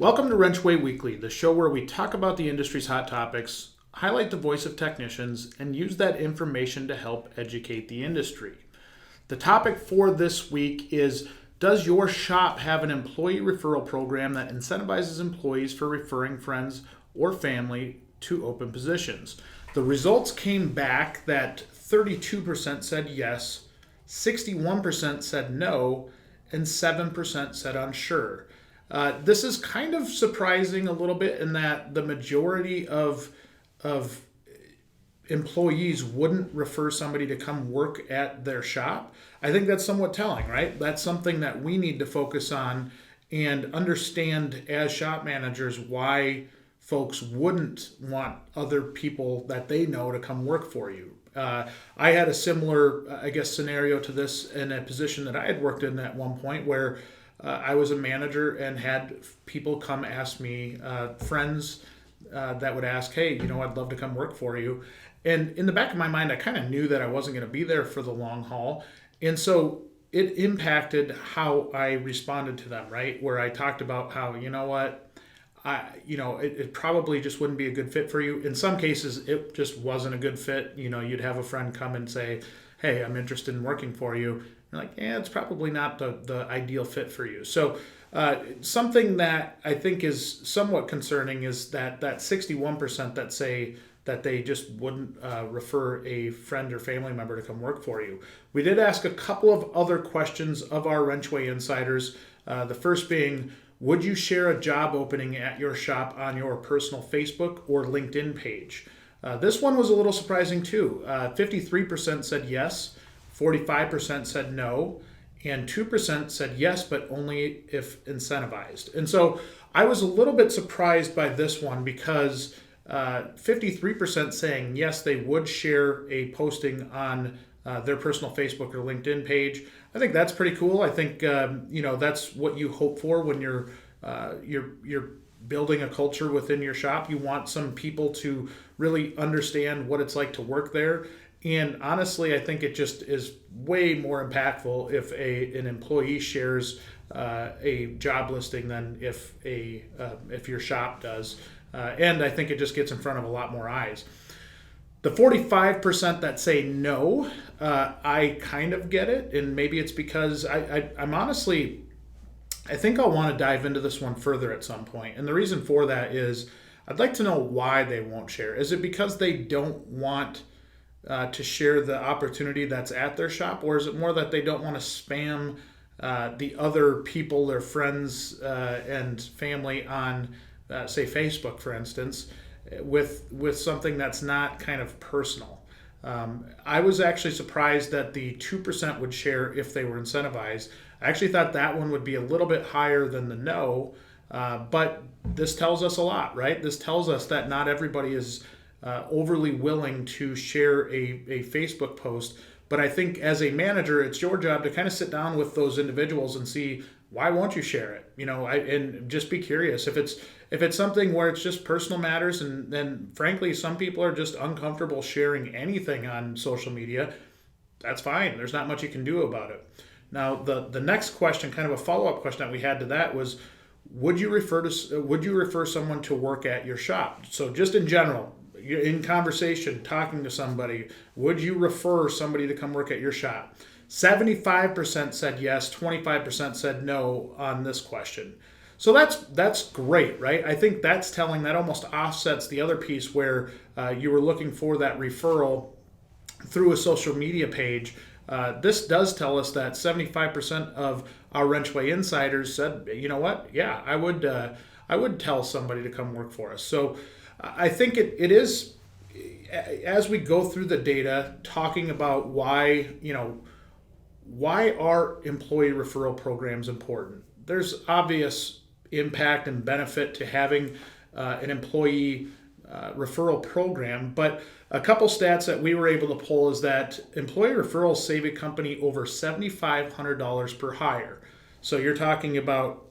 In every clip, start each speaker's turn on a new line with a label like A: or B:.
A: Welcome to WrenchWay Weekly, the show where we talk about the industry's hot topics, highlight the voice of technicians, and use that information to help educate the industry. The topic for this week is, does your shop have an employee referral program that incentivizes employees for referring friends or family to open positions? The results came back that 32% said yes, 61% said no, and 7% said unsure. This is kind of surprising a little bit in that the majority of employees wouldn't refer somebody to come work at their shop. I think that's somewhat telling, right? That's something that we need to focus on and understand as shop managers why folks wouldn't want other people that they know to come work for you. I had a similar, scenario to this in a position that I had worked in at one point where I was a manager and had people come ask me, friends that would ask, hey, I'd love to come work for you. And in the back of my mind, I kind of knew that I wasn't going to be there for the long haul. And so it impacted how I responded to them, right? Where I talked about how, it probably just wouldn't be a good fit for you. In some cases, it just wasn't a good fit. You'd have a friend come and say, hey, I'm interested in working for you. You're like, it's probably not the ideal fit for you. So something that I think is somewhat concerning is that 61% that say that they just wouldn't refer a friend or family member to come work for you. We did ask a couple of other questions of our WrenchWay Insiders. The first being, would you share a job opening at your shop on your personal Facebook or LinkedIn page? This one was a little surprising too. 53% said yes, 45% said no, and 2% said yes, but only if incentivized. And so I was a little bit surprised by this one because 53% saying yes, they would share a posting on their personal Facebook or LinkedIn page. I think that's pretty cool. I think that's what you hope for when you're building a culture within your shop. You want some people to really understand what it's like to work there. And honestly, I think it just is way more impactful if an employee shares a job listing than if your shop does. And I think it just gets in front of a lot more eyes. The 45% that say no, I kind of get it. And maybe it's because I'm honestly, I think I'll want to dive into this one further at some point. And the reason for that is I'd like to know why they won't share. Is it because they don't want to share the opportunity that's at their shop? Or is it more that they don't want to spam the other people, their friends and family on, say, Facebook, for instance, with something that's not kind of personal? I was actually surprised that the 2% would share if they were incentivized. I actually thought that one would be a little bit higher than the no, but this tells us a lot, right? This tells us that not everybody is overly willing to share a Facebook post. But I think as a manager, it's your job to kind of sit down with those individuals and see, why won't you share it? And just be curious. If it's something where it's just personal matters, and then frankly, some people are just uncomfortable sharing anything on social media, that's fine. There's not much you can do about it. Now, the next question, kind of a follow-up question that we had to that was, would you refer someone to work at your shop? So just in general, you're in conversation, talking to somebody, would you refer somebody to come work at your shop? 75% said yes, 25% said no on this question. So that's great, right? I think that's telling. That almost offsets the other piece where you were looking for that referral through a social media page. This does tell us that 75% of our WrenchWay Insiders said, you know what? Yeah, I would tell somebody to come work for us. So I think it is, as we go through the data, talking about why are employee referral programs important? There's obvious impact and benefit to having an employee referral program, but a couple stats that we were able to pull is that employee referrals save a company over $7,500 per hire. So you're talking about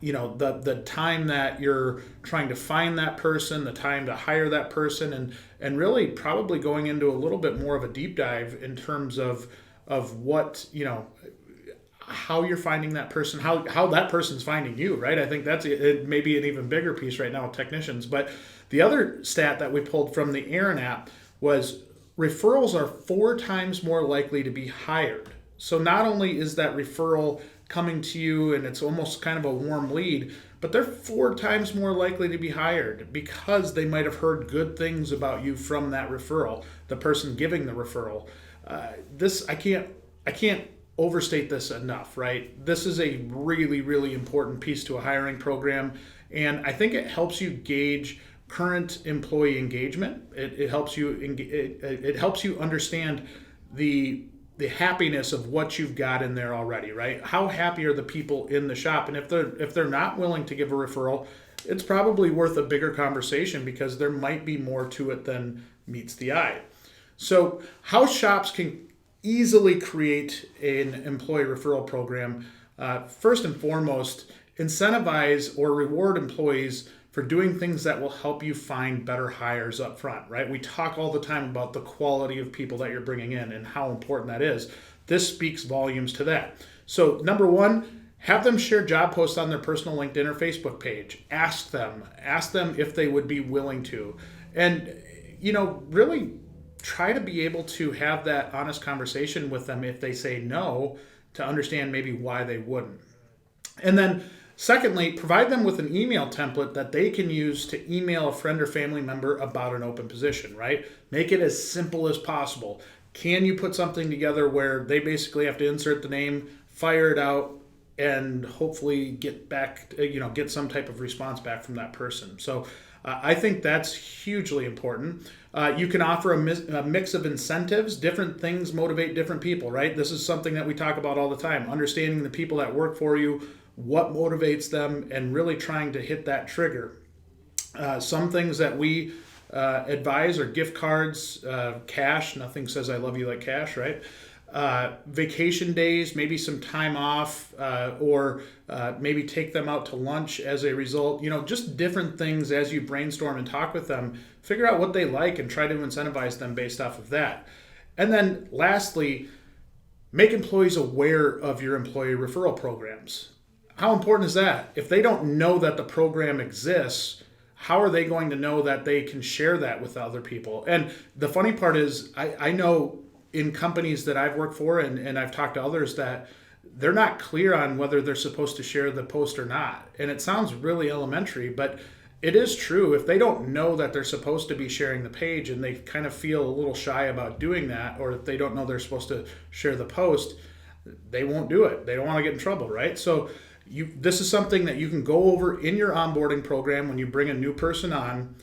A: the time that you're trying to find that person, the time to hire that person, and really probably going into a little bit more of a deep dive in terms of what, how you're finding that person, how that person's finding you, right? I think that's maybe an even bigger piece right now with technicians. But the other stat that we pulled from the Aaron app was referrals are 4 times more likely to be hired. So not only is that referral coming to you and it's almost kind of a warm lead, but they're 4 times more likely to be hired because they might have heard good things about you from that referral, the person giving the referral. I can't overstate this enough, right? This is a really, really important piece to a hiring program, and I think it helps you gauge current employee engagement. It helps you understand the happiness of what you've got in there already, right? How happy are the people in the shop? And if they're not willing to give a referral, it's probably worth a bigger conversation because there might be more to it than meets the eye. So how shops can easily create an employee referral program. First and foremost, incentivize or reward employees for doing things that will help you find better hires up front, right? We talk all the time about the quality of people that you're bringing in and how important that is. This speaks volumes to that. So number one, have them share job posts on their personal LinkedIn or Facebook page. Ask them if they would be willing to. And, really try to be able to have that honest conversation with them if they say no, to understand maybe why they wouldn't. And then secondly, provide them with an email template that they can use to email a friend or family member about an open position, right? Make it as simple as possible. Can you put something together where they basically have to insert the name, fire it out, and hopefully get some type of response back from that person? So I think that's hugely important. You can offer a mix of incentives. Different things motivate different people, right? This is something that we talk about all the time. Understanding the people that work for you, what motivates them, and really trying to hit that trigger. Some things that we advise are gift cards, cash. Nothing says I love you like cash, right? Vacation days, maybe some time off, or maybe take them out to lunch as a result. Just different things as you brainstorm and talk with them. Figure out what they like and try to incentivize them based off of that. And then lastly, make employees aware of your employee referral programs. How important is that? If they don't know that the program exists, how are they going to know that they can share that with other people? And the funny part is, I know in companies that I've worked for and I've talked to others that they're not clear on whether they're supposed to share the post or not. And it sounds really elementary, but it is true. If they don't know that they're supposed to be sharing the page and they kind of feel a little shy about doing that, or if they don't know they're supposed to share the post, they won't do it. They don't want to get in trouble, right? So this is something that you can go over in your onboarding program when you bring a new person on.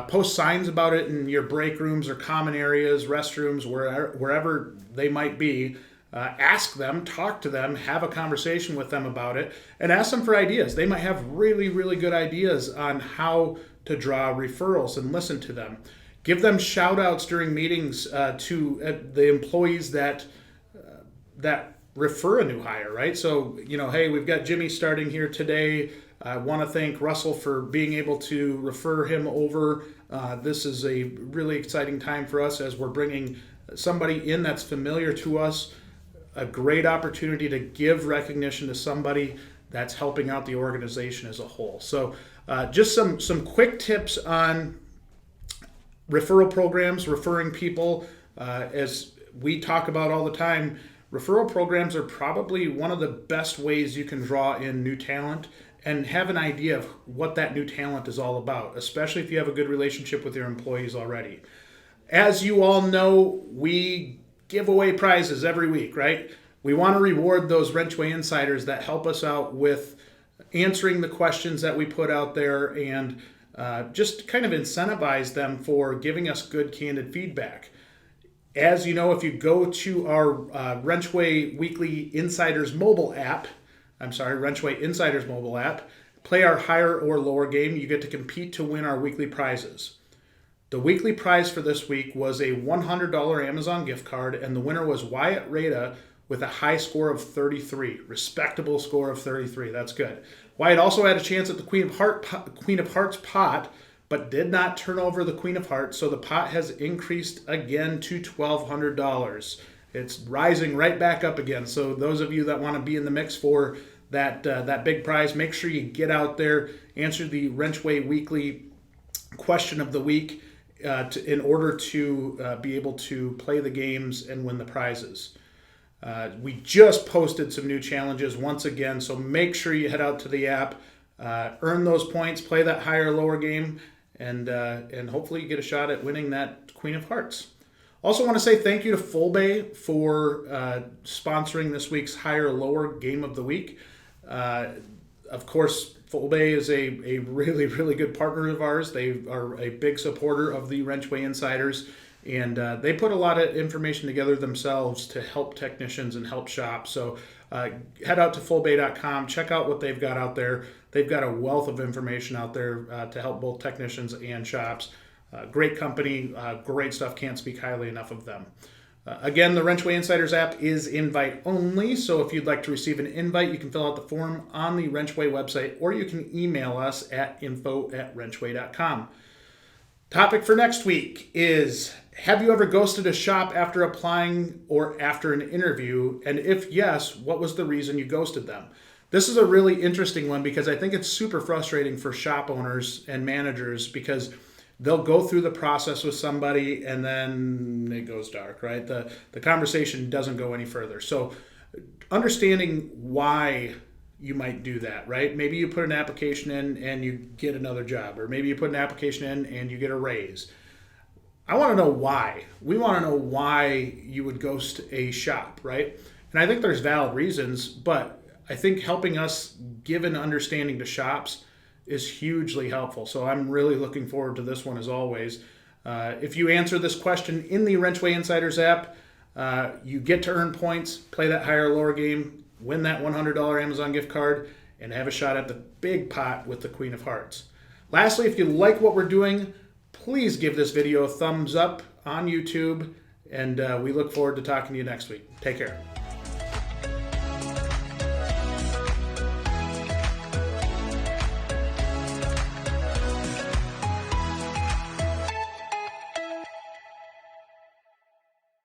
A: Post signs about it in your break rooms or common areas, restrooms, wherever they might be. Ask them, talk to them, have a conversation with them about it, and ask them for ideas. They might have really, really good ideas on how to draw referrals, and listen to them. Give them shout outs during meetings to the employees that refer a new hire, right? So, hey, we've got Jimmy starting here today. I want to thank Russell for being able to refer him over. This is a really exciting time for us as we're bringing somebody in that's familiar to us. A great opportunity to give recognition to somebody that's helping out the organization as a whole. So just some quick tips on referral programs, referring people. As we talk about all the time, referral programs are probably one of the best ways you can draw in new talent and have an idea of what that new talent is all about, especially if you have a good relationship with your employees already. As you all know, we give away prizes every week, right? We want to reward those WrenchWay Insiders that help us out with answering the questions that we put out there, and just kind of incentivize them for giving us good, candid feedback. As you know, if you go to our WrenchWay Weekly Insiders mobile app, WrenchWay Insiders mobile app, play our higher or lower game, you get to compete to win our weekly prizes. The weekly prize for this week was a $100 Amazon gift card, and the winner was Wyatt Rada with a high score of 33. Respectable score of 33. That's good. Wyatt also had a chance at the Queen of Hearts pot, but did not turn over the Queen of Hearts, so the pot has increased again to $1,200. it's rising right back up again. So those of you that want to be in the mix for that big prize, make sure you get out there, answer the WrenchWay Weekly question of the week in order to be able to play the games and win the prizes. We just posted some new challenges once again, so make sure you head out to the app, earn those points, play that higher lower game, and hopefully you get a shot at winning that Queen of Hearts. Also want to say thank you to Fullbay for sponsoring this week's higher lower game of the week. Of course, Fullbay is a really, really good partner of ours. They are a big supporter of the WrenchWay Insiders, and they put a lot of information together themselves to help technicians and help shops. So head out to fullbay.com, check out what they've got out there. They've got a wealth of information out there to help both technicians and shops. Great company, great stuff. Can't speak highly enough of them. Again, the WrenchWay Insiders app is invite only, so if you'd like to receive an invite, you can fill out the form on the WrenchWay website, or you can email us at info@wrenchway.com. Topic for next week is, have you ever ghosted a shop after applying or after an interview? And if yes, what was the reason you ghosted them? This is a really interesting one because I think it's super frustrating for shop owners and managers because they'll go through the process with somebody and then it goes dark, right? The conversation doesn't go any further. So understanding why you might do that, right? Maybe you put an application in and you get another job, or maybe you put an application in and you get a raise. I want to know why. We want to know why you would ghost a shop, right? And I think there's valid reasons, but I think helping us give an understanding to shops is hugely helpful. So I'm really looking forward to this one as always. If you answer this question in the WrenchWay Insiders app, you get to earn points, play that higher lower game, win that $100 Amazon gift card, and have a shot at the big pot with the Queen of Hearts. Lastly, if you like what we're doing, please give this video a thumbs up on YouTube, and we look forward to talking to you next week. Take care.